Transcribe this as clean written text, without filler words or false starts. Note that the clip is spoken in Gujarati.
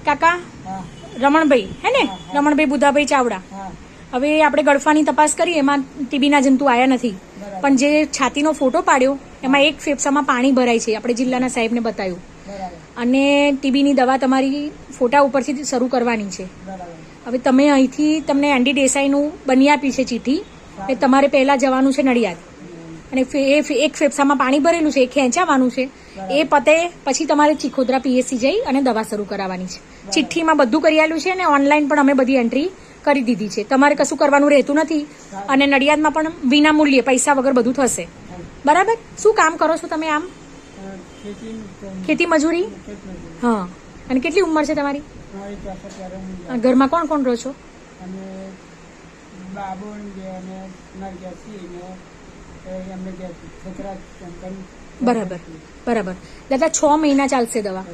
કાકા રમણભાઈ હે ને, રમણભાઈ બુધાભાઈ ચાવડા. હવે આપણે ગળફાની તપાસ કરી, એમાં ટીબીના જંતુ આવ્યા નથી, પણ જે છાતીનો ફોટો પાડ્યો એમાં એક ફેફસામાં પાણી ભરાય છે. આપણે જિલ્લાના સાહેબને બતાવ્યું, અને ટીબીની દવા તમારી ફોટા ઉપરથી શરૂ કરવાની છે. હવે તમે અહીંથી તમને એનડી દેસાઈનું બની આપી છે ચિઠ્ઠી, એ તમારે પહેલા જવાનું છે નડિયાદ, અને એક ફેફસામાં પાણી ભરેલું છે, એ ખેંચાવાનું છે. એ પતે પછી તમારે ચીખોદરા પીએસસી જઈ અને દવા શરૂ કરાવવાની છે. ચિઠ્ઠીમાં બધું કરી આવેલું છે, અને ઓનલાઈન પણ અમે બધી એન્ટ્રી કરી દીધી છે. તમારે કશું કરવાનું રહેતું નથી, અને નડિયાદમાં પણ વિના મૂલ્યે પૈસા વગર બધું થશે. બરાબર. શું કામ કરો છો તમે? આમ ખેતી મજૂરી. હા. અને કેટલી ઉંમર છે તમારી? ઘરમાં કોણ કોણ રહો છો? બરાબર બરાબર. દાદા 6 મહિના ચાલશે દવા.